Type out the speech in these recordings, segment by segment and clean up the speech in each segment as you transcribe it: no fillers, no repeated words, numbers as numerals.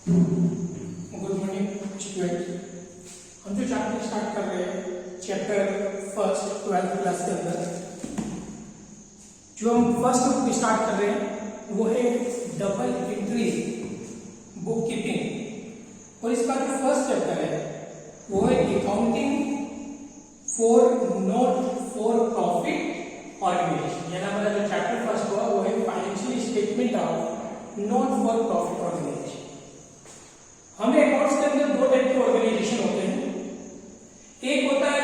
Good morning student. हम जो chapter start कर रहे हैं चैप्टर फर्स्ट 12th क्लास के अंदर जो हम फर्स्ट बुक स्टार्ट कर रहे हैं वो है डबल एंट्री बुक कीपिंग, और इसका जो फर्स्ट चैप्टर है वो है accounting for not for profit organization. यानी हमारा जो चैप्टर फर्स्ट हुआ वो है financial statement of not for profit organization. हमें अकाउंट्स के अंदर दो टाइप के ऑर्गेनाइजेशन होते हैं, एक होता है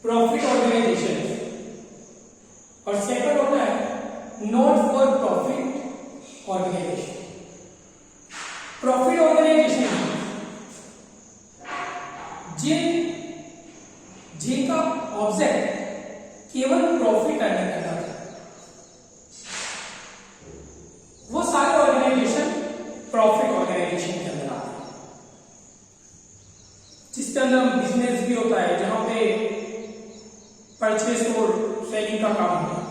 प्रॉफिट ऑर्गेनाइजेशन और सेकंड होता है not for profit organization. Profit organization जिनका ऑब्जेक्ट केवल प्रॉफिट अर्न करना था, वो सारे ऑर्गेनाइजेशन प्रॉफिट ऑर्गेनाइजेशन के अंदर आते हैं, जिसके अंदर बिजनेस भी होता है, जहां पे परचेस और सेलिंग का काम होता है,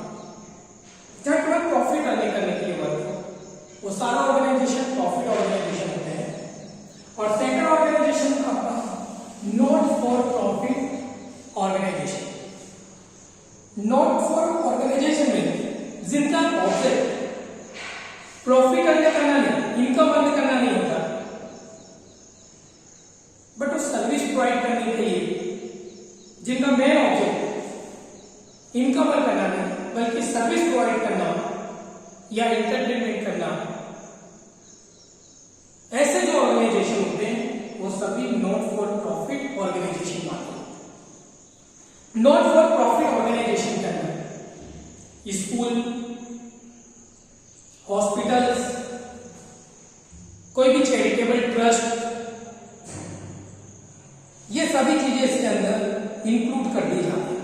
जहां केवल प्रॉफिट अर्न करने के लिए वर्क है, वो सारा ऑर्गेनाइजेशन प्रॉफिट ऑर्गेनाइजेशन होते हैं। और सेकंड ऑर्गेनाइजेशन आपका not for profit organization. Not for organization में जिनका ऑब्जेक्ट प्रॉफिट अर्न करना नहीं, इनकम अर्न करना नहीं होता, बट वो सर्विस प्रोवाइड करने के लिए जिनका मेन ऑब्जेक्ट इनकम अर्न करना नहीं बल्कि सर्विस प्रोवाइड करना या एंटरटेनमेंट करना, ऐसे जो ऑर्गेनाइजेशन होते हैं वो सभी नॉट फॉर प्रॉफिट ऑर्गेनाइजेशन आते हैं। नॉट फॉर प्रॉफिट ऑर्गेनाइजेशन के अंदर स्कूल, हॉस्पिटल्स, कोई भी चैरिटेबल ट्रस्ट, ये सभी चीजें इसके अंदर इंक्लूड कर दी जाती है।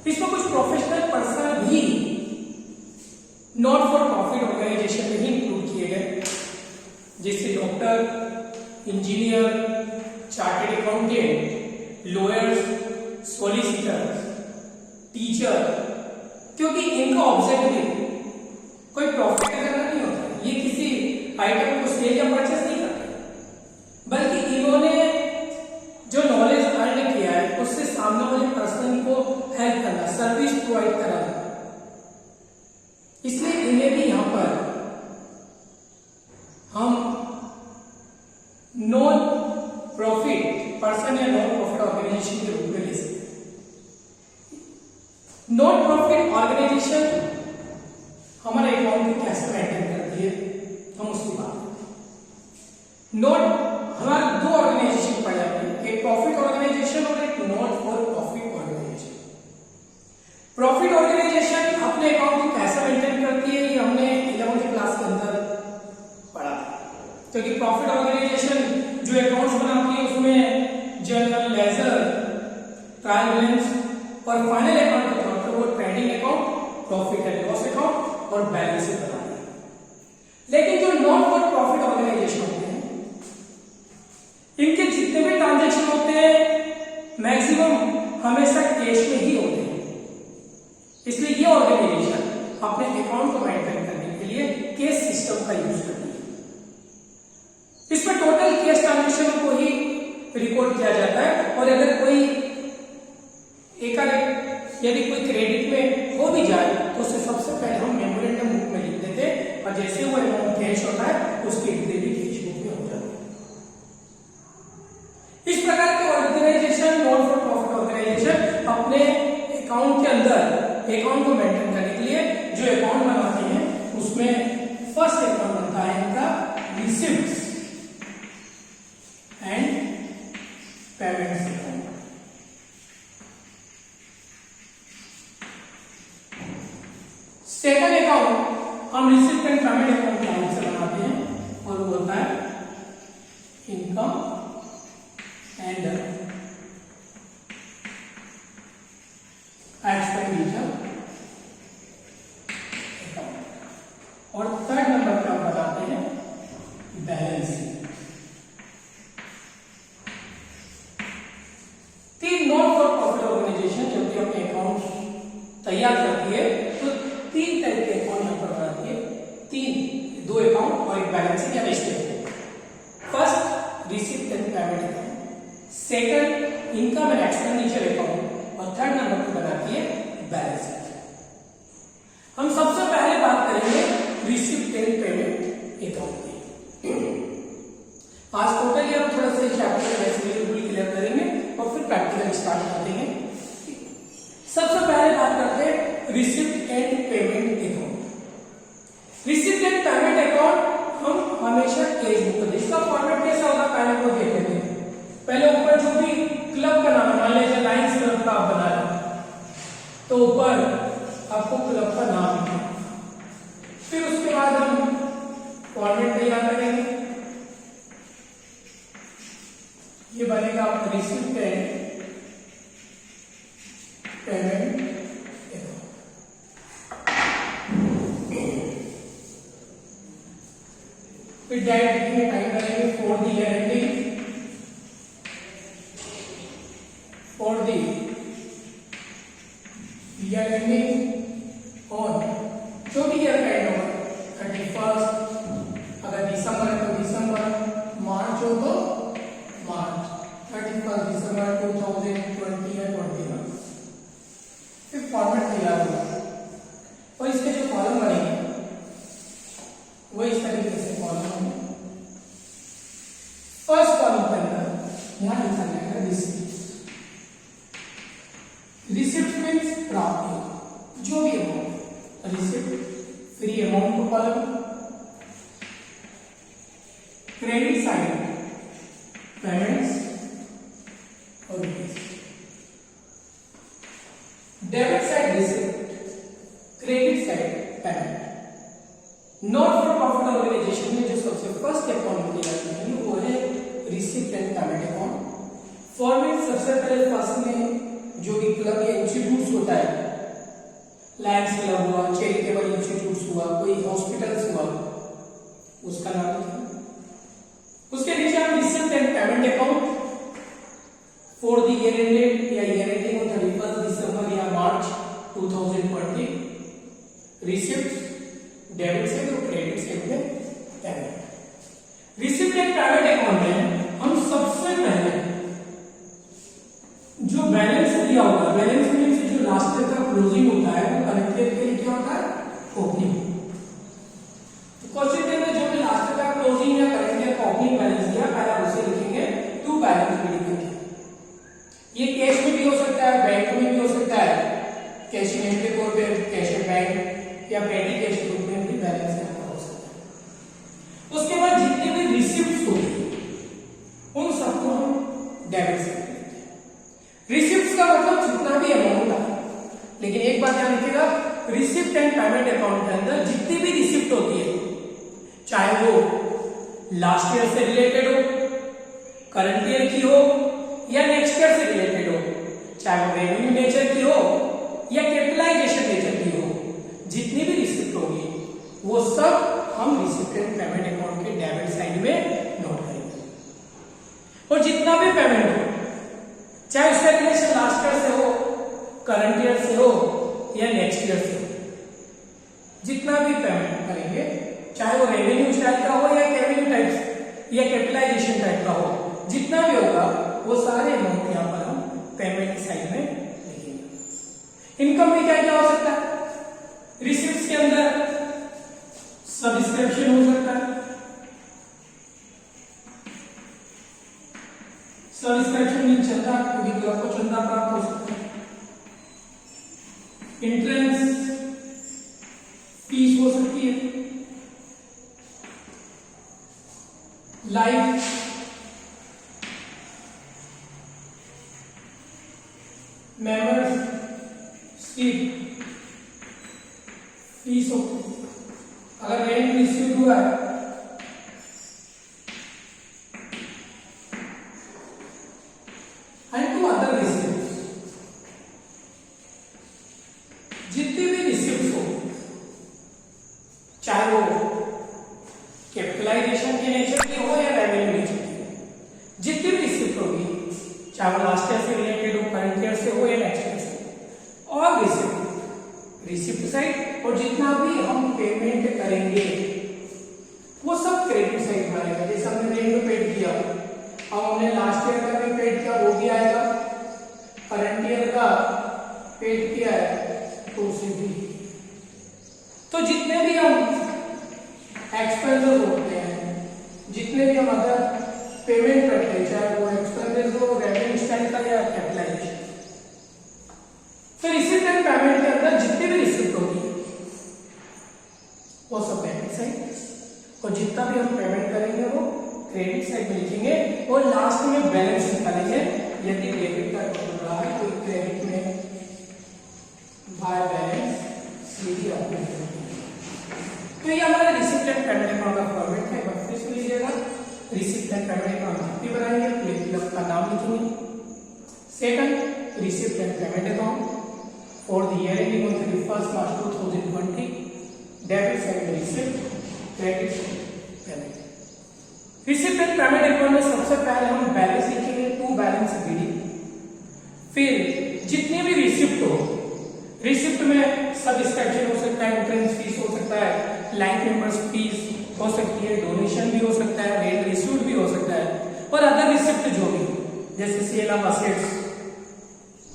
इसमें कुछ प्रोफेशनल पर्सन भी नॉट फॉर प्रॉफिट ऑर्गेनाइजेशन में ही इंक्लूड किए गए, जैसे doctor, engineer, chartered accountant, lawyers, solicitors, teacher, क्योंकि इनका ऑब्जेक्टिव कोई प्रॉफिट करना नहीं होता, ये किसी आइटम को सेल या परचेस नहीं करते, बल्कि इन्होंने जो नॉलेज अर्न किया है उससे सामने वाले पर्सन को हेल्प करना, सर्विस प्रोवाइड कराना, इसलिए इन्हें भी यहां पर हम नॉन प्रॉफिट पर्सन या नॉन प्रॉफिट ऑर्गेनाइजेशन के रूप में ले सकते हैं। नॉन प्रॉफिट ऑर्गेनाइजेशन हमारे अकाउंट को कैसे मेंटेन करती है, हम उसकी बात करें। नॉट हमारे दो ऑर्गेनाइजेशन पढ़े हैं, एक प्रॉफिट ऑर्गेनाइजेशन और एक not for profit organization. Profit organization अपने अकाउंट को कैसे मेंटेन करती है ये हमने 11th क्लास के अंदर पढ़ा था, क्योंकि प्रॉफिट ऑर्गेनाइजेशन जो अकाउंट्स बनाती है उसमें जनरल लेजर, ट्रायल बैलेंस और फाइनल अकाउंट के तौर पर वो trading account, profit and loss account और बैलेंस शीट बनाती है। लेकिन जो नॉट फॉर प्रॉफिट ऑर्गेनाइजेशन होते हैं, इनके जितने भी ट्रांजैक्शन होते हैं मैक्सिमम हमेशा कैश में ही होते हैं, इसलिए ये ऑर्गेनाइजेशन अपने अकाउंट को मेंटेन करने के लिए कैश सिस्टम का यूज करती है। इसमें टोटल कैश ट्रांजैक्शन को ही रिकॉर्ड किया जाता है, और अगर कोई यदि कोई क्रेडिट में हो भी जाए तो उसे सबसे पहले हम मेमोरेंडम बुक में लिख देते हैं, और जैसे वो अमाउंट कैश होता है उसकी एंट्री भी कैश बुक में हो जाती है। इस प्रकार के organization, non for profit organization, अपने अकाउंट के अंदर अकाउंट को मेंटेन करने के लिए जो अकाउंट बनाते हैं उसमें फर्स्ट अकाउंट बनता है इनका receipts and payments account. Second account हम रिसिप्ट एंड पेमेंट अकाउंट के नाम से बनाते हैं, और वो होता है इनकम एंड एक्सपेंडिचर अकाउंट। और थर्ड नंबर पे हम बताते हैं बैलेंस शीट। तीन नॉट फॉर प्रॉफिट ऑर्गेनाइजेशन जब भी अपने अकाउंट तैयार करती है तो तीन टाइप के अकाउंट यहां पर बनाती है, तीन, दो अकाउंट और एक बैलेंस शीट या statement. First receipt and payment account, second income and expenditure account और थर्ड नंबर पे बनाती है बैलेंस शीट। हम सबसे पहले बात करेंगे रिसिप्ट एंड पेमेंट अकाउंट की। आज टोटली हम थोड़ा सा चैप्टर बिल्कुल क्लियर करेंगे और फिर प्रैक्टिकल स्टार्ट करते हैं। सबसे पहले बात करते हैं receipt and payment account. Receipt and payment account हम हमेशा कैश बुक करते हैं। इसका फॉर्मेट कैसा होगा पहले वो देख लेते हैं। पहले ऊपर जो भी क्लब का नाम, मान लीजिए लायंस क्लब का आप बना रहे तो ऊपर आपको क्लब का नाम लिखना, फिर उसके बाद हम फॉर्मेट तैयार करेंगे। ये बनेगा आपका रिसिप्ट एंड पेमेंट अकाउंट। फिर डेट लिखने टाइम करेंगे for the year ending, for the year ending और जो भी ईयर का एंड होगा 31, अगर दिसंबर है तो दिसंबर, मार्च हो तो मार्च, 31 दिसंबर 2020 या 21। फिर फॉर्मेट तैयार होगा और इसके जो कॉलम बनेंगे वो इस तरीके से कॉलम होंगे। फर्स्ट कॉलम के अंदर यहां लिखा जाएगा रिसिप्ट। रिसिप्ट मीन्स प्राप्ति, जो भी अमाउंट, रिसिप्ट फ्री अमाउंट को कॉलम, क्रेडिट साइड पेमेंट्स और rupees, debit side receipt, credit side payment. Not for profit organization में जो सबसे फर्स्ट अकाउंट तैयार करेंगे वो है receipt and payment account. Format सबसे पहले फर्स्ट में जो भी क्लब या इंस्टीट्यूट्स होता है, लायंस क्लब हुआ, चैरिटेबल इंस्टीट्यूट्स हुआ, कोई हॉस्पिटल्स हुआ, उसका नाम लिखना। उसके नीचे हम receipt and payment account for the year ended या ईयर एंडिंग ऑन 31 दिसंबर या मार्च 2020, रिसिप्ट डेबिट साइड और क्रेडिट साइड में payment. Receipt and payment account में हम सबसे पहले जो बैलेंस दिया होगा, बैलेंस मीन्स जो लास्ट ईयर का क्लोजिंग होता है वो करंट ईयर के लिए क्या होता है, ओपनिंग। तो क्वेश्चन के अंदर जो भी लास्ट ईयर का क्लोजिंग या करंट ईयर का ओपनिंग बैलेंस दिया पहले उसे लिखेंगे टू बैलेंस शीट लिखेंगे। ये कैश में भी हो सकता है, बैंक में भी हो सकता है, कैश में के तौर पे कैश बैंक या पेटी कैश के रूप में भी बैलेंस करना हो सकता है। उसके बाद जितने भी रिसिप्ट्स होंगे उन सबको हम डेबिट से लिखते हैं। रिसिप्ट्स का मतलब जितना भी अमाउंट है, लेकिन एक बात ध्यान रखिएगा, रिसिप्ट एंड पेमेंट अकाउंट के अंदर जितनी भी रिसिप्ट होती है, चाहे वो लास्ट ईयर से रिलेटेड हो, करंट ईयर की हो या नेक्स्ट ईयर से रिलेटेड हो, चाहे वो रेवेन्यू नेचर की हो या कैपिटलाइजेशन नेचर की हो, जितनी भी रिसिप्ट होगी वो सब हम रिसिप्ट एंड पेमेंट अकाउंट के डेबिट साइड में नोट करेंगे। और जितना भी पेमेंट हो, चाहे उसका रिलेशन लास्ट ईयर से हो, करंट ईयर से हो या नेक्स्ट ईयर से हो, जितना भी पेमेंट करेंगे, चाहे वो रेवेन्यू टाइप का हो या रेवेन्यू टाइप या कैपिटलाइजेशन टाइप का हो, जितना भी होगा वो सारे अमाउंट यहां पर हम पेमेंट साइड में लिखेंगे। इनकम भी क्या क्या हो सकता है, रिसिप्ट्स के अंदर सब्सक्रिप्शन हो सकता है, सब्सक्रिप्शन मीन चंदा, क्योंकि क्लब को चंदा प्राप्त हो सकता है, एंट्रेंस फीस हो सकती है, लाइफ मेंबरशिप फीस होती है, अगर रेंट रिसीव हुआ है एंड टू अदर रिसिप्ट्स, जितनी भी रिसिप्ट्स हो, चाहे वो कैपिटलाइजेशन के नेचर की हो या रेवेन्यू नेचर की हो, जितनी भी रिसिप्ट होगी, चाहे वो लास्ट ईयर से रिलेटेड हो, करंट ईयर से हो या नेक्स्ट ईयर से, और रिसिप्ट साइड, और जितना भी हम पेमेंट करेंगे वो सब क्रेडिट साइड बनेगा। जैसे हमने रेंट पे पेड हमने लास्ट ईयर का भी पेड किया वो भी आएगा, करंट ईयर का पेड किया है तो उसे भी। तो जितने भी हम एक्सपेंसेस होते हैं, जितने भी हम अगर पेमेंट करते हैं, चाहे वो एक्सपेंसेस हो रेवेन्यू स्टैंड का या कैपिटलाइजेशन, तो रिसिप्ट एंड पेमेंट के अंदर जितनी भी रिसिप्ट होगी वो सब डेबिट साइड, और जितना भी हम पेमेंट करेंगे वो क्रेडिट साइड में लिखेंगे, और लास्ट में बैलेंस निकालेंगे। यदि डेबिट का टोटल रहा है तो क्रेडिट में बाय बैलेंस सीधी आपको। तो ये हमारा रिसिप्ट एंड पेमेंट अकाउंट का फॉर्मेट है, एक बार फिर से लीजिएगा। रिसिप्ट एंड पेमेंट अकाउंट भी बनाएंगे, क्लिक का नाम लिखेंगे। Second, receipt and payment account for the year ending on 31st March 2020, debit side में receipt, credit payment. Receipt and payment account में सबसे पहले हम बैलेंस लिखेंगे, टू बैलेंस बीडी। फिर जितनी भी रिसिप्ट हो, रिसिप्ट में सब्सक्रिप्शन हो सकता है, एंट्रेंस फीस हो सकता है, लाइन मेंबर्स फीस हो सकती है, डोनेशन भी हो सकता है, रेंट रिसीव्ड भी हो सकता है, और अदर रिसिप्ट जो भी जैसे सेल ऑफ असेट्स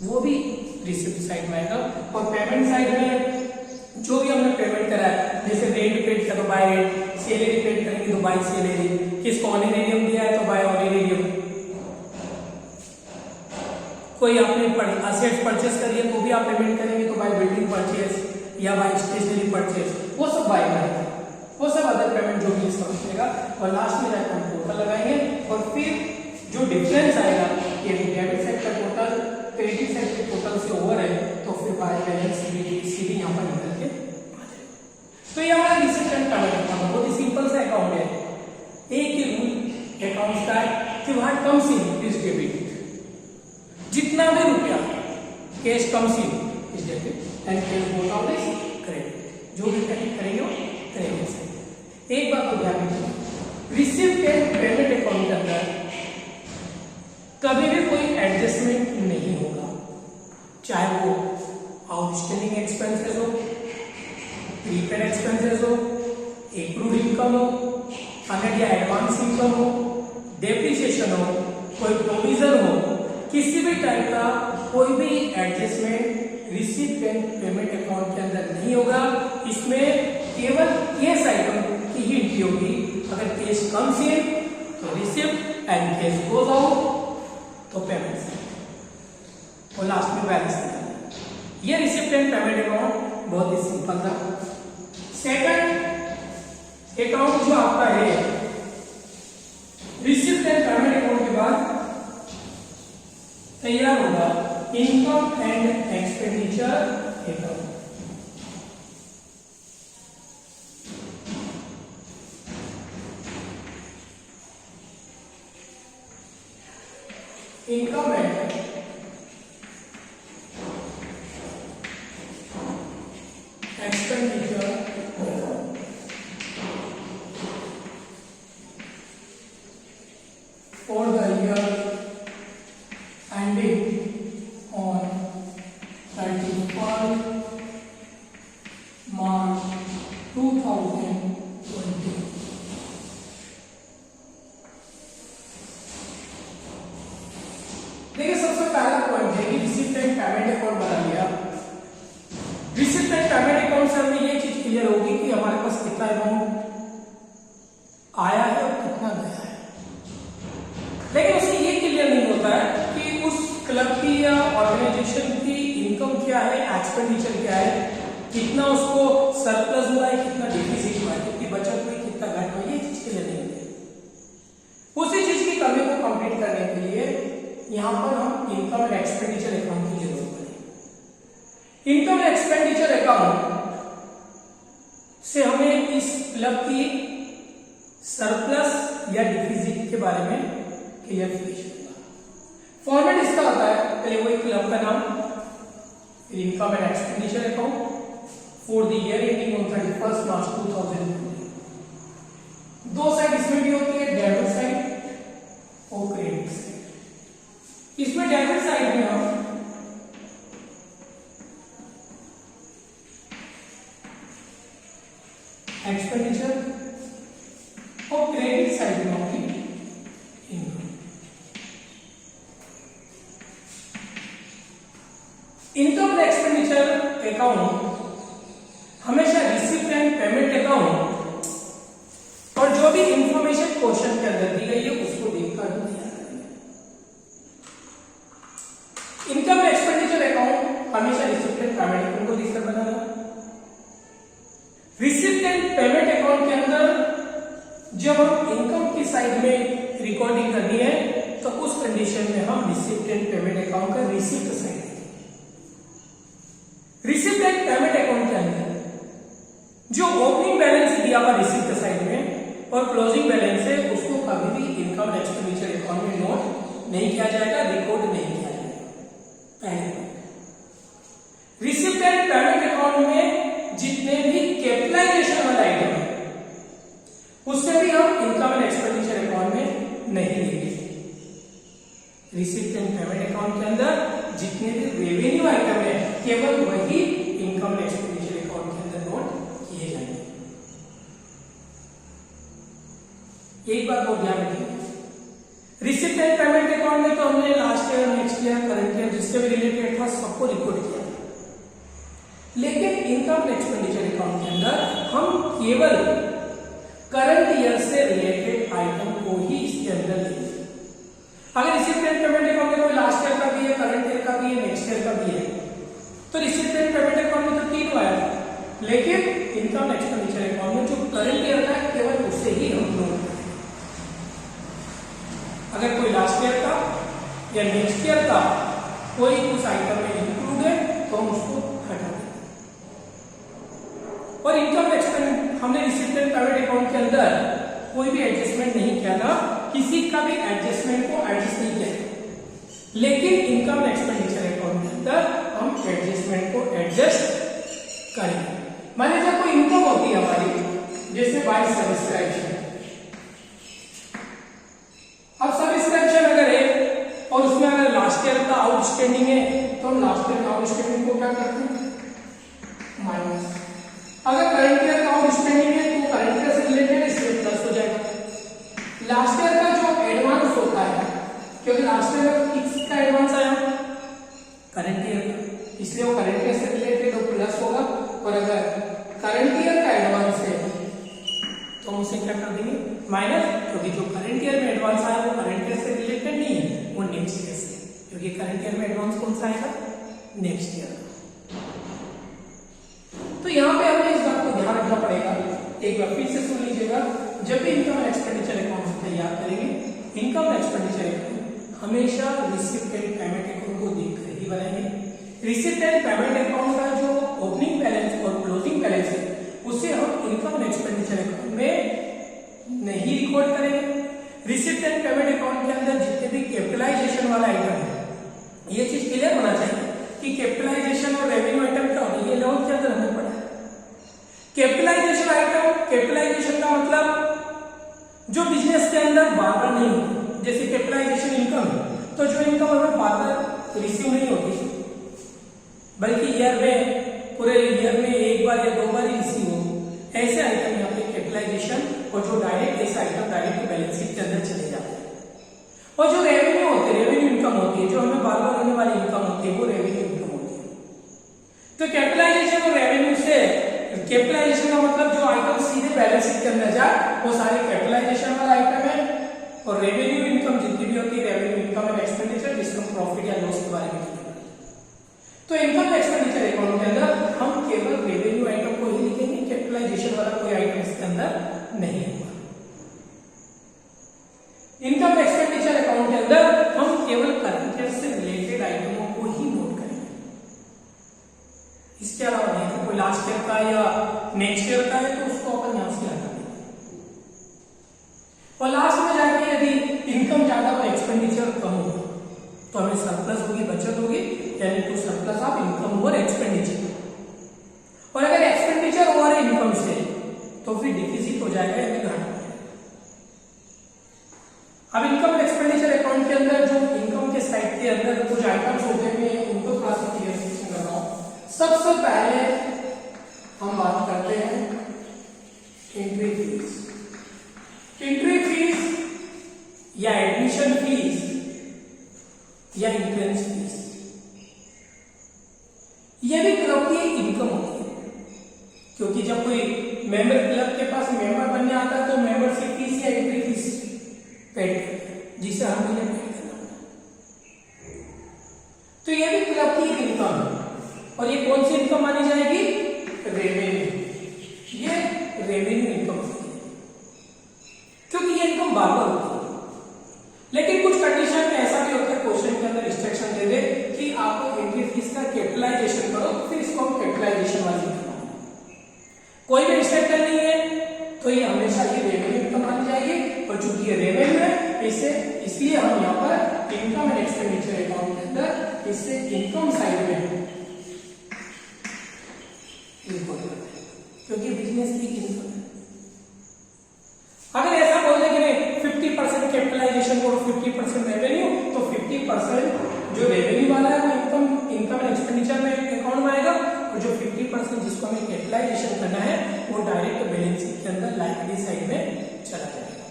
वो भी रिसिप्ट साइड में आएगा। और पेमेंट साइड में जो भी हमने पेमेंट करा है, जैसे रेंट पेड किया तो बाय रेंट, सैलरी पेड करेंगे तो बाय सैलरी, किसको ऑनरेरियम दिया है तो बाय ऑनरेरियम, कोई आपने असेट्स परचेस करी है तो भी आप पेमेंट करेंगे तो बाय बिल्डिंग परचेस या बाय स्टेशनरी परचेस, वो सब बाय में, वो सब अदर पेमेंट जो भी समझिएगा। और लास्ट में जाकर हम टोटल लगाएंगे, और फिर जो डिफरेंस आएगा ये डेबिट साइड का टोटल क्रेडिट साइड के टोटल से ओवर है तो फिर बाय बैलेंस सीधी यहाँ पर निकल के आ जाएगा। तो ये हमारा रिसिप्ट एंड पेमेंट अकाउंट बहुत ही सिंपल सा अकाउंट है। एक ही रूल अकाउंट का है कि वहां कम्स इन इज डेबिट, जितना भी रुपया cash comes in is debit and cash goes out is credit, जो भी क्रेडिट करेंगे वो क्रेडिट साइड। एक बात को ध्यान रखिए, रिसिप्ट एंड पेमेंट अकाउंट के अंदर कभी भी कोई एडजस्टमेंट नहीं होगा, चाहे वो आउटस्टैंडिंग एक्सपेंसेस हो, प्रीपेड एक्सपेंसेस हो, एक्रूड इनकम हो, अनेट या एडवांस इनकम हो, डेप्रिसिएशन हो, कोई प्रोविजन हो, किसी भी टाइप का कोई भी adjustment receipt and payment account के अंदर नहीं होगा। इसमें केवल कैश आइटम की ही एंट्री होगी। अगर कैश कम्स इन तो receipt and cash goes out तो पेमेंट, और लास्ट में बैलेंस निकालना। ये रिसिप्ट एंड पेमेंट अकाउंट बहुत ही सिंपल था। सेकंड अकाउंट जो आपका है रिसिप्ट एंड पेमेंट अकाउंट के बाद तैयार होगा income and expenditure account. Income and expenditure for the year ending on 31st March 2020। देखिए सबसे पहला पॉइंट है कि रिसिप्ट एंड पेमेंट अकाउंट बना लिया। रिसिप्ट एंड पेमेंट अकाउंट से हमें ये चीज क्लियर होगी कि हमारे पास कितना अमाउंट आया है और कितना गया है, लेकिन उससे ये क्लियर नहीं होता है कि उस क्लब की या ऑर्गेनाइजेशन की इनकम क्या है, एक्सपेंडिचर क्या है, कितना उसको सरप्लस हुआ है, कितना डिफिसिट हुआ है, कितनी बचत हुई, कितना घट हुआ, ये चीज क्लियर नहीं होती। उसी चीज की कमी को कंप्लीट करने के लिए यहां पर हम इनकम एंड एक्सपेंडिचर अकाउंट की जरूरत पड़ेगी। इनकम एंड एक्सपेंडिचर अकाउंट से हमें इस क्लब की सरप्लस या डिफिसिट के बारे में क्लियरिफिकेशन होगा। फॉर्मेट इसका होता है, पहले वही क्लब का नाम, फिर income and expenditure account for the year ending on 31st March 2020। दो साइड इसमें भी होती है, डेबिट साइड और क्रेडिट साइड। इसमें डेबिट साइड में हम एक्सपेंडिचर और क्रेडिट साइड में होगी इनकम। भी इंफॉर्मेशन क्वेश्चन के अंदर दी गई है उसको देखकर हम तैयार करेंगे। इनकम एक्सपेंडिचर अकाउंट हमेशा रिसिप्ट एंड पेमेंट अकाउंट को देखकर बनाना। रिसिप्ट एंड पेमेंट अकाउंट के अंदर जब हम इनकम की साइड में रिकॉर्डिंग करनी है तो उस कंडीशन में हम रिसिप्ट एंड पेमेंट अकाउंट का receipt side receipt and payment account के अंदर जो ओपनिंग बैलेंस दिया हुआ रिसिप्ट साइड में और क्लोजिंग बैलेंस है उसको कभी भी इनकम एक्सपेंडिचर अकाउंट में नोट नहीं किया जाएगा, रिकॉर्ड नहीं किया जाएगा। रिसिप्ट एंड पेमेंट अकाउंट में जितने भी कैपिटलाइजेशन वाला आइटम है उससे भी हम इनकम एंड एक्सपेंडिचर अकाउंट में नहीं लेंगे। रिसिप्ट एंड पेमेंट अकाउंट के अंदर जितने भी रेवेन्यू आइटम है केवल वही इनकम एंड एक्सपेंडिचर अकाउंट के अंदर नोट किए जाएंगे। एक बात और ध्यान रखिए, रिसिप्ट एंड पेमेंट अकाउंट में तो हमने last year, next year, current year जिससे भी रिलेटेड था सबको रिकॉर्ड किया, लेकिन इनकम एंड एक्सपेंडिचर अकाउंट के अंदर हम केवल करंट ईयर से रिलेटेड आइटम को ही इसके अंदर लेंगे। अगर रिसिप्ट एंड पेमेंट अकाउंट में कोई लास्ट ईयर का भी है, करंट ईयर का भी है, नेक्स्ट ईयर का भी है, तो रिसिप्ट एंड पेमेंट अकाउंट में तो तीन आया था, लेकिन इनकम एक्सपेंडिचर अकाउंट में जो करंट ईयर का है केवल उससे ही हम नोट करेंगे। अगर कोई लास्ट ईयर का या नेक्स्ट ईयर का कोई उस आइटम में इंक्लूड है तो हम उसको हटा देंगे। और इनकम एक्सपेंड हमने रिसिप्ट एंड पेमेंट अकाउंट के अंदर कोई भी एडजस्टमेंट नहीं किया था, किसी का भी एडजस्टमेंट को एडजस्ट नहीं किया, लेकिन इनकम एक्सपेंडिचर अकाउंट के अंदर हम एडजस्टमेंट को एडजस्ट करेंगे। मान लीजिए कोई इनकम होती है हमारी, जैसे बाय सब्सक्रिप्शन। अब सब्सक्रिप्शन अगर है और उसमें अगर लास्ट ईयर का आउटस्टैंडिंग है तो हम लास्ट ईयर का आउटस्टैंडिंग को क्या करते हैं, माइनस। अगर करंट ईयर का आउटस्टैंडिंग है तो करंट ईयर से रिलेटेड इसमें प्लस हो जाएगा। लास्ट ईयर का जो एडवांस होता है, क्योंकि लास्ट ईयर में किसका एडवांस आया, करंट ईयर का, इसलिए वो करंट ईयर से रिलेटेड वो प्लस होगा। और अगर करंट ईयर का एडवांस है तो हम उसे क्या कर देंगे, माइनस, क्योंकि जो करंट ईयर में एडवांस आया वो करंट ईयर से रिलेटेड नहीं है, वो नेक्स्ट ईयर से, क्योंकि करंट ईयर में एडवांस कौन सा आएगा, नेक्स्ट ईयर। तो यहाँ पे हमें इस बात को ध्यान रखना पड़ेगा, एक बार फिर से सुन लीजिएगा, जब भी इनकम एक्सपेंडिचर अकाउंट तैयार करेंगे, इनकम एक्सपेंडिचर अकाउंट हमेशा रिसिप्ट एंड पेमेंट अकाउंट को देखकर ही बनाएंगे। रिसिप्ट एंड पेमेंट अकाउंट का जो ओपनिंग बैलेंस और क्लोजिंग बैलेंस है उसे हम इनकम एक्सपेंडिचर अकाउंट में नहीं रिकॉर्ड करेंगे। रिसिप्ट एंड पेमेंट अकाउंट के अंदर जितने भी कैपिटलाइजेशन वाला आइटम है, ये चीज क्लियर होना चाहिए कि कैपिटलाइजेशन और रेवेन्यू आइटम क्या होता है, ये लोन के अंदर हमें पढ़ा है। कैपिटलाइजेशन आइटम, कैपिटलाइजेशन का मतलब जो बिजनेस के अंदर बार बार नहीं होती, जैसे कैपिटलाइजेशन इनकम, तो जो इनकम हमें बार बार रिसीव नहीं होती बल्कि ईयर में, पूरे ईयर में एक बार या दो बार ही रिसीव हो, ऐसे आइटम यहाँ पे कैपिटलाइजेशन, और जो डायरेक्ट ऐसे आइटम डायरेक्ट बैलेंस शीट के अंदर चले जाते हैं। और जो रेवेन्यू होते हैं, रेवेन्यू इनकम होती है, जो हमें बार बार होने वाली इनकम होती है, वो रेवेन्यू इनकम होती है। तो कैपिटलाइजेशन और रेवेन्यू से, कैपिटलाइजेशन का मतलब जो आइटम सीधे बैलेंस शीट के अंदर जाए वो सारे कैपिटलाइजेशन वाला आइटम है, और रेवेन्यू इनकम जितनी भी होती है, रेवेन्यू इनकम एंड एक्सपेंडिचर, जिसको प्रॉफिट या लॉस के बारे में। तो इनकम एक्सपेंडिचर अकाउंट के अंदर हम केवल रेवेन्यू आइटम को ही लिखेंगे, कैपिटलाइजेशन वाला कोई आइटम इसके अंदर नहीं होगा। इनकम एक्सपेंडिचर अकाउंट के अंदर हम केवल करंट ईयर से रिलेटेड आइटमों को ही नोट करेंगे, इसके अलावा नहीं। तो कोई लास्ट ईयर का या नेक्स्ट ईयर का है तो उसको अपन यहां से हटा देंगे। और लास्ट में जाके यदि इनकम ज्यादा और एक्सपेंडिचर कम होगा तो हमें सरप्लस होगी, बचत होगी, यानी टू सरप्लस ऑफ इनकम और एक्सपेंडिचर। और अगर एक्सपेंडिचर और इनकम से तो फिर डिफिसिट हो जाएगा, यानी घाटा हो जाएगा। अब इनकम एक्सपेंडिचर अकाउंट के अंदर जो इनकम के साइड के अंदर कुछ आइटम्स होते हैं उनको थोड़ा सा क्लियर कर रहा हूं। सबसे पहले हम बात करते हैं एंट्री फीस। एंट्री फीस या एडमिशन फीस या एंट्रेंस फीस, यह भी क्लब की इनकम होती है, क्योंकि जब कोई मेंबर क्लब के पास मेंबर बनने आता है तो मेंबरशिप फीस इनकम बार बार होती है, लेकिन कुछ कंडीशन में ऐसा भी होता है, क्वेश्चन के अंदर इंस्ट्रक्शन दे दे कि आपको एंट्री फीस का कैपिटलाइजेशन करो, फिर इसको हम कैपिटलाइजेशन वाली करना है। कोई भी रिस्ट्रिक्शन नहीं है तो ये हमेशा ये रेवेन्यू इनकम मानी जाएगी, और चूंकि ये रेवेन्यू है इसलिए हम यहाँ पर इनकम एंड एक्सपेंडिचर अकाउंट के अंदर इससे इनकम साइड में रिपोर्ट करते हैं, क्योंकि बिजनेस की इनकम है। अगर ऐसा बोल दे कि नहीं 50% कैपिटलाइजेशन करो 50% रेवेन्यू, तो 50% जो रेवेन्यू वाला है वो इनकम एंड एक्सपेंडिचर में अकाउंट में आएगा, और जो 50% जिसको हमें कैपिटलाइजेशन करना है वो डायरेक्ट बैलेंस शीट के अंदर लायबिलिटी साइड में चला जाएगा।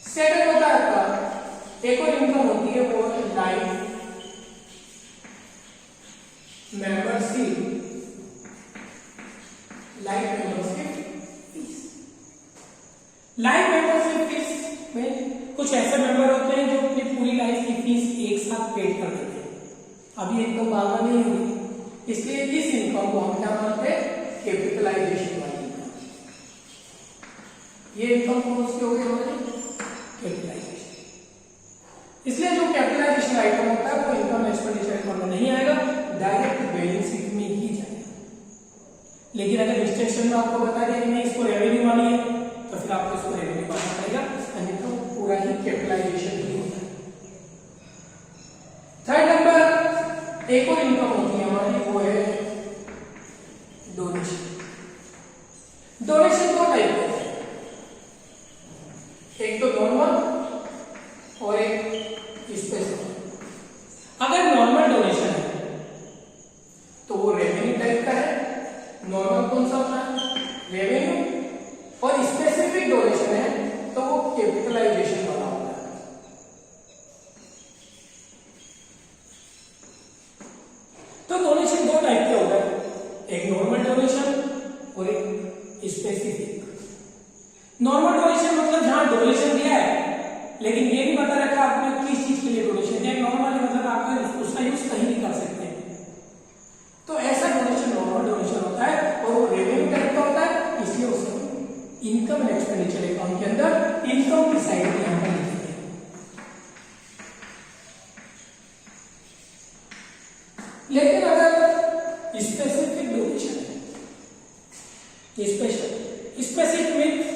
सेकंड होता है आपका एक और इनकम होती है, वो life membership fees. Life membership fees में कुछ ऐसे मेंबर होते हैं जो अपनी पूरी लाइफ की फीस एक साथ पेड कर देते हैं। अब ये इनकम बार बार नहीं होगी, इसलिए इस इनकम को हम क्या मानते हैं, कैपिटलाइजेशन वाली इनकम। ये इनकम कौन सी होगी हमारी, कैपिटलाइजेशन। इसलिए जो कैपिटलाइजेशन आइटम होता है वो इनकम एक्सपेंडिचर अकाउंट में नहीं आएगा, डायरेक्ट बैलेंस शीट में ही जाएगा। लेकिन अगर इंस्ट्रक्शन में आपको बता दिया कि नहीं इसको रेवेन्यू मानिए, तो फिर आपको इसको रेवेन्यू मानना पड़ेगा, अन्यथा तो पूरा ही कैपिटलाइजेशन ही होता है। थर्ड नंबर एक और इनकम होती है हमारी, वो है डोनेशन। डोनेशन दो टाइप के हैं, एक तो नॉर्मल और एक स्पेशल। अगर नॉर्मल डोनेशन है तो वो रेवेन्यू टाइप का है, नॉर्मल कौन सा होता है, रेवेन्यू, और स्पेसिफिक डोनेशन है तो वो कैपिटलाइजेशन वाला होता है। तो डोनेशन दो टाइप के होता है, एक नॉर्मल डोनेशन और एक स्पेसिफिक। नॉर्मल डोनेशन मतलब जहां डोनेशन दिया है लेकिन ये नहीं पता रखा आपने किस चीज के लिए डोनेशन दिया, नॉर्मल मतलब आप उसका यूज कहीं नहीं कर सकते, तो ऐसा डोनेशन नॉर्मल डोनेशन होता है, और वो रेवेन्यू टाइप का होता है, इसलिए उसको इनकम एंड एक्सपेंडिचर अकाउंट के अंदर इनकम की साइड में यहां पर लिखते हैं। लेकिन अगर स्पेसिफिक डोनेशन है, स्पेसिफिक मीन्स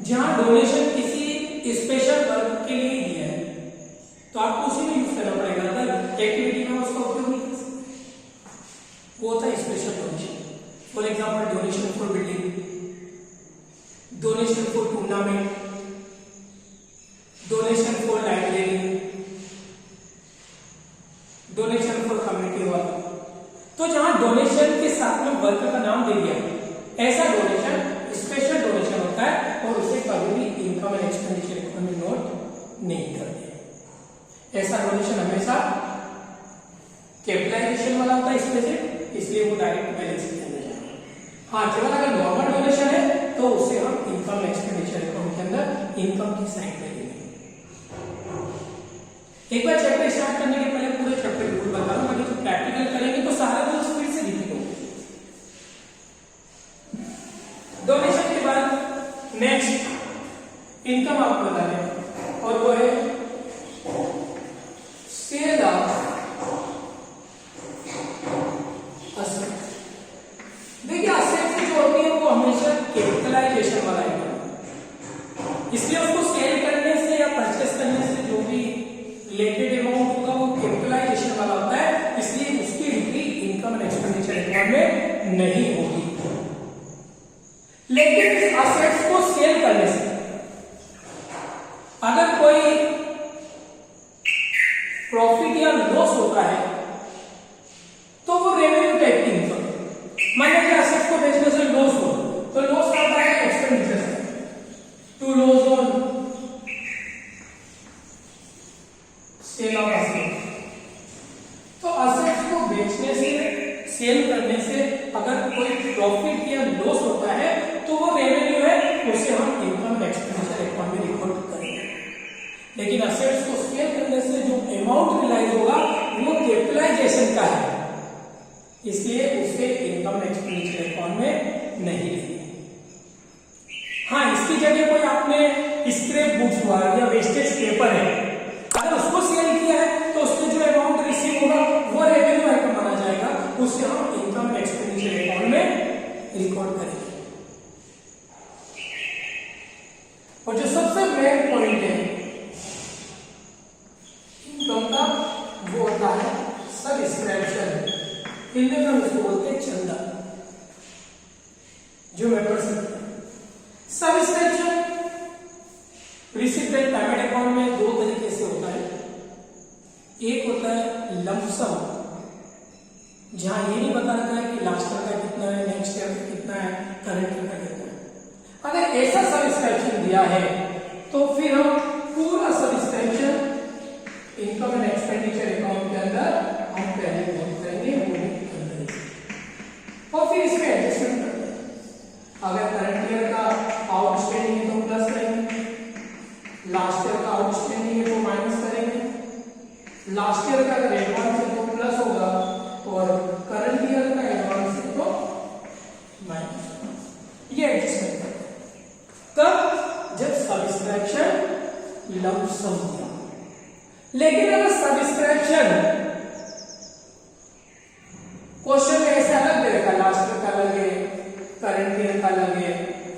जहां डोनेशन किसी स्पेशल वर्क के लिए दिया है तो आपको उसी में यूज करना पड़ेगा, अगर एक्टिविटी में उसका उपयोग नहीं कर सकते, वो होता है special donation. For example donation for building, donation for tournament, donation for library, donation for community work. तो जहां डोनेशन के साथ में वर्क का नाम दे दिया ऐसा डोनेशन स्पेशल डोनेशन होता है, और उसे कभी भी इनकम एंड एक्सपेंडिचर अकाउंट में नोट नहीं करते। ऐसा डोनेशन हमेशा कैपिटलाइजेशन वाला होता है स्पेसिफिक, इसलिए वो डायरेक्ट बैलेंस शीट के अंदर जाएगा। हाँ, केवल अगर नॉर्मल डोनेशन है तो उसे हम इनकम एक्सपेंडिचर अकाउंट के अंदर इनकम की साइड में लेंगे। एक बार चैप्टर स्टार्ट करने के पहले पूरे चैप्टर के रूल बता रहा हूं, जब प्रैक्टिकल करेंगे तो सारे रूल्स फिर से रिपीट होंगे। डोनेशन के बाद नेक्स्ट इनकम आपको बता रहे हैं, और वो है सेल ऑफ असेट। देखिए असेट जो होती है वो हमेशा कैपिटलाइजेशन वाला इनकम, इसलिए उसको सेल करने से या परचेस करने से जो भी रिलेटेड अमाउंट होगा वो कैपिटलाइजेशन वाला होता है, इसलिए उसकी entry income and expenditure account में नहीं होगी। लेकिन इस असेट्स को सेल करने से अगर कोई प्रॉफिट या लॉस होता है तो वो रेवेन्यू टाइप की इनकम। मान लीजिए असेट्स को बेचने से लॉस हो तो लॉस आता है एक्सपेंडिचर से, to loss on sale of asset. तो असेट्स को बेचने से सेल करने से अगर कोई प्रॉफिट या लॉस होता है तो वो रेवेन्यू है, उसे हम इनकम एक्सपेंडिचर अकाउंट में रिकॉर्ड करेंगे। लेकिन असेट्स को सेल करने से जो अमाउंट रियलाइज होगा वो कैपिटलाइजेशन का है, इसलिए उसे इनकम एक्सपेंडिचर अकाउंट में नहीं लेंगे। हाँ, इसकी जगह कोई आपने स्क्रैप बुक्स हुआ या वेस्टेज पेपर है, अगर उसको सेल किया है तो उसमें जो अमाउंट रिसीव होगा वो रेवेन्यू आइटम माना जाएगा, उससे हम इनकम एक्सपेंडिचर अकाउंट में रिकॉर्ड करेंगे। और जो सबसे मेन पॉइंट है इनकम का वो होता है सब्सक्रिप्शन, हिंदी में हम इसको बोलते हैं चंदा, जो मेंबरशिप है। Subscription receipt and payment account में दो तरीके से होता है, एक होता है लंप सम, जहां ये नहीं बताता है कि लास्ट ईयर का कितना है, नेक्स्ट ईयर का कितना है, करंट ईयर का कितना है। अगर ऐसा सब्सक्रिप्शन दिया है तो फिर हम पूरा subscription income and expenditure account के अंदर हम पहले नोट करेंगे, वो भी करेंगे और फिर इसमें एडजस्टमेंट करते हैं। अगर करंट ईयर का आउटस्टैंडिंग है तो प्लस करेंगे, लास्ट ईयर का आउटस्टैंडिंग है तो माइनस करेंगे, लास्ट ईयर का अगर एडवांस है तो प्लस होगा और करंट ईयर का एडवांस है तो माइनस होगा। ये एडजस्टमेंट करते हैं कब, जब सब्सक्रिप्शन लंप सम दिया। लेकिन अगर सब्सक्रिप्शन क्वेश्चन में ऐसे अलग दे रखा, लास्ट ईयर का अलग है, करंट ईयर का अलग है,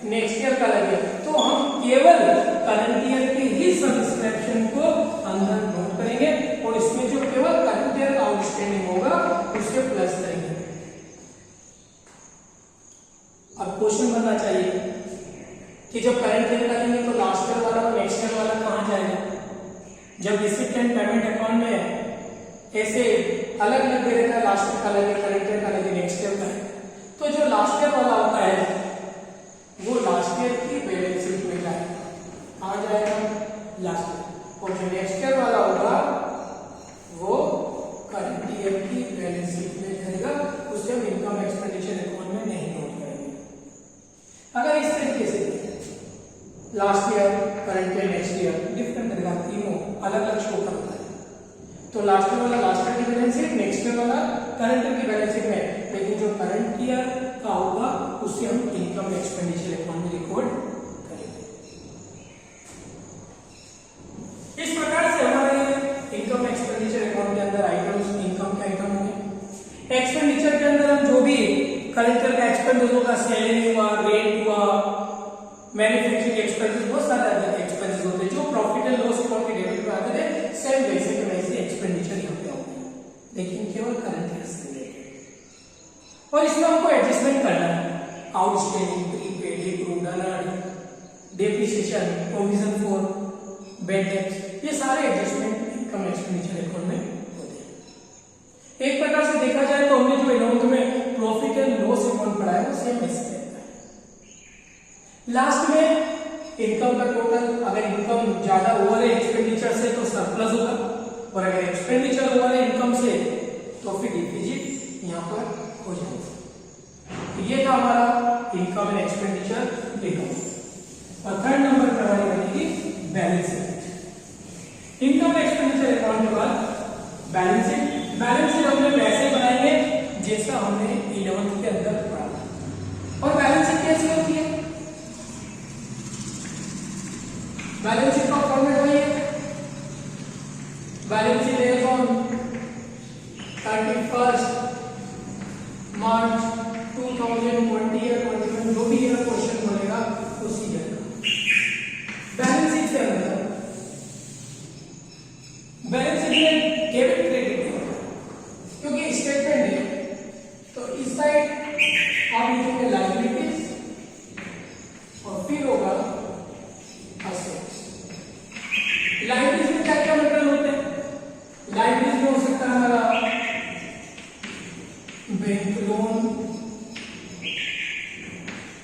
नेक्स्ट ईयर का अलग है, तो हम केवल करंट ईयर के ही सब्सक्रिप्शन को अंदर नोट करेंगे और इसमें जो केवल करंट ईयर का आउटस्टैंडिंग होगा उसके प्लस करेंगे। अब क्वेश्चन बनना चाहिए कि जब करंट ईयर का लेंगे तो लास्ट ईयर वाला और नेक्स्ट ईयर वाला कहां जाएगा। जब रिसिप्ट एंड पेमेंट अकाउंट में ऐसे अलग अलग दे रखा है, लास्ट ईयर का अलग है, करंट ईयर का अलग है, नेक्स्ट ईयर का है, तो जो लास्ट ईयर वाला होता है वो लास्ट ईयर की बैलेंस शीट में जाएगा, कहां जाएगा, लास्ट ईयर, और जो नेक्स्ट ईयर वाला होगा वो करंट ईयर की बैलेंस शीट में जाएगा, उसे हम इनकम एक्सपेंडिचर अकाउंट में नहीं नोट करेंगे। अगर इस तरीके से last year, current year, next year different रहेगा, तीनों अलग अलग शो करता है, तो लास्ट ईयर वाला लास्ट ईयर की बैलेंस शीट, नेक्स्ट ईयर वाला करंट ईयर की बैलेंस शीट में, लेकिन जो करंट ईयर का होगा उससे हम इनकम एक्सपेंडिचर अकाउंट में रिकॉर्ड करेंगे। इस प्रकार से हमारे इनकम एक्सपेंडिचर अकाउंट के अंदर आइटम्स इनकम के आइटम होंगे। एक्सपेंडिचर के अंदर हम जो भी करंट ईयर का एक्सपेंडिचर होगा, सैलरी हुआ, रेंट हुआ, मैन्युफैक्चरिंग एक्सपेंसेस, बहुत सारे एक्सपेंसेस होते हैं जो प्रॉफिट एंड लॉस अकाउंट के डेबिट में आते हैं, सेम वैसे के वैसे एक्सपेंडिचर यहाँ पे होते हैं, लेकिन केवल करंट ईयर से रिलेटेड। और इसमें हमको एडजस्टमेंट करना है, outstanding, prepaid, accrued, unearned, depreciation, provision for bad debts, ये सारे एडजस्टमेंट इनकम एक्सपेंडिचर अकाउंट में होते हैं। एक प्रकार से देखा जाए तो हमने जो अकाउंट में प्रॉफिट एंड लॉस अकाउंट पढ़ा है वो सेम ऐसे रहता है। लास्ट में इनकम का टोटल, अगर इनकम ज्यादा ओवर है एक्सपेंडिचर से तो सरप्लस होगा, और अगर एक्सपेंडिचर ओवर है इनकम से तो फिर डिफिजिट यहाँ पर हो जाएगा। तो ये था हमारा इनकम एंड एक्सपेंडिचर अकाउंट। और थर्ड नंबर पर हमारी बनेगी balance sheet. Income expenditure account के बाद बैलेंस शीट। बैलेंस शीट हमने वैसे बनाएंगे जैसा हमने 11th के अंदर पढ़ा था। और बैलेंस शीट कैसी होती है, बैलेंस शीट का फॉर्मेट वही है, बैलेंस शीट एज ऑन 31 मार्च 2020 या 21 जो भी ईयर क्वेश्चन बनेगा उसी ईयर का बैलेंस शीट के अंदर। बैलेंस शीट में डेबिट क्रेडिट है क्योंकि स्टेटमेंट है, तो इस साइड आप लिखेंगे लायबिलिटीज और फिर होगा असेट्स। लाइबिलिटीज में क्या क्या मटेरियल होते हैं, लाइबिलिटीज में हो सकता है हमारा bank loan,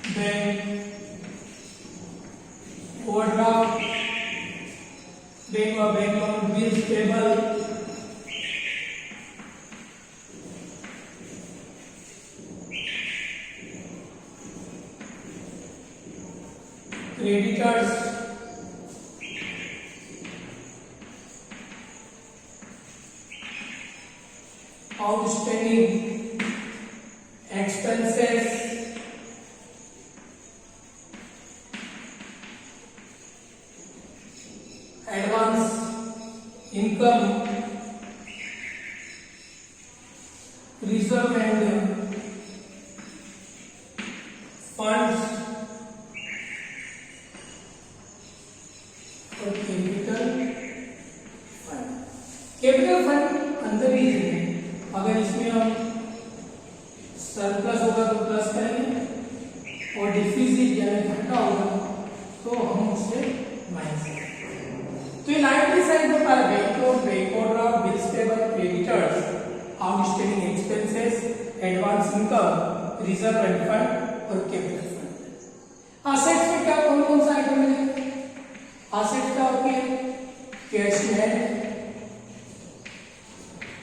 bank overdraft, bank और bank loan, bills payable, creditors, outstanding expenses, advance income, reserve and funds और कैपिटल फंड। कैपिटल फंड अंदर ही है, अगर इसमें हम सरप्लस होगा तो प्लस करेंगे और डिफिसिट यानी घाटा होगा तो हम उससे माइनस करेंगे। तो ये लाइटली साइड में हमारा bank overdraft, bills payable, creditors, outstanding expenses, advance income, reserve end fund और कैपिटल फंड। असेट्स में क्या कौन कौन सा आइटम है? असेट्स का होती है कैश है,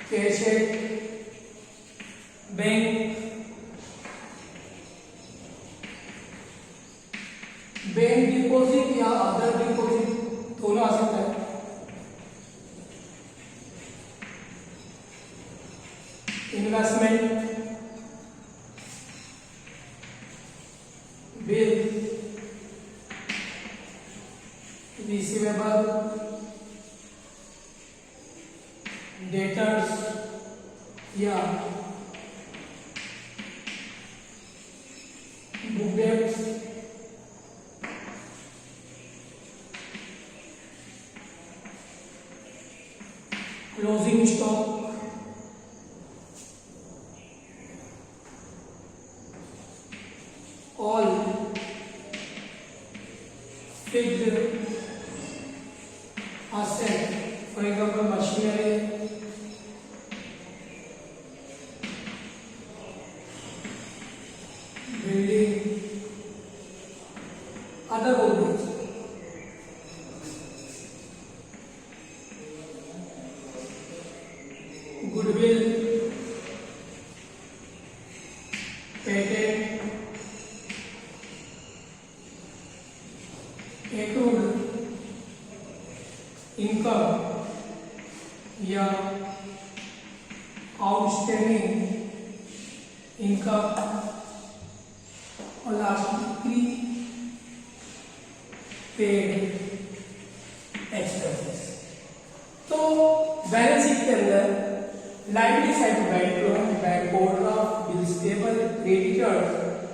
कैश है, बैंक डिपॉजिट या अदर डिपॉजिट दोनों आ सकता है। इन्वेस्टमेंट, बिल, रिसीवेबल, डेटर्स या book debts, closing stock, all fixed asset, for example machinery, building, other holdings, goodwill, patent, accrued income या आउटस्टैंडिंग इनकम और लास्ट प्री पेड एक्सपेंसेस। तो balance sheet के अंदर liability side bank loan, bank overdraft, bills payable, creditors,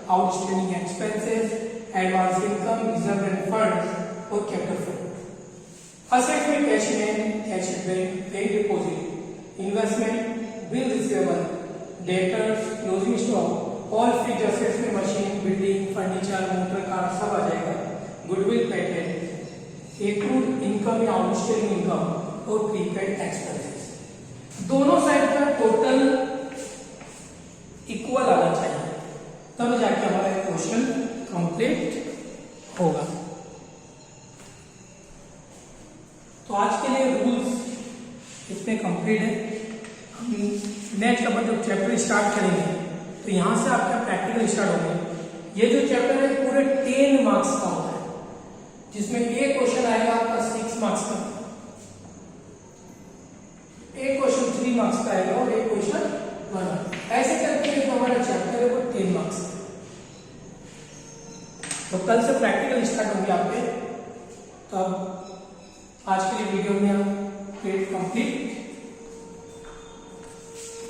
outstanding expenses, advance income, reserve and funds और capital fund. Asset में cash में, cash bank, bank deposit, investment, bill receivable, debtors, closing stock, all fixed assets में machine, building, furniture, motor car सब आ जाएगा। Goodwill, patent, accrued income या outstanding income और prepaid expenses. दोनों साइड का टोटल इक्वल आना चाहिए, तब जाके हमारा क्वेश्चन कंप्लीट होगा। तो आज के लिए रूल्स इतने कंप्लीट है। हम नेक्स्ट अपन जब चैप्टर स्टार्ट करेंगे तो यहाँ से आपका प्रैक्टिकल स्टार्ट होगा। ये जो चैप्टर है पूरे 10 मार्क्स का होता है, जिसमें एक क्वेश्चन आएगा आपका 6 मार्क्स का, एक क्वेश्चन 3 मार्क्स का आएगा और एक क्वेश्चन 1 मार्क्स। ऐसे करके जो हमारा चैप्टर है वो 10 मार्क्स का। तो कल से प्रैक्टिकल स्टार्ट होंगे आपके। तब आज के लिए वीडियो में हम कंप्लीट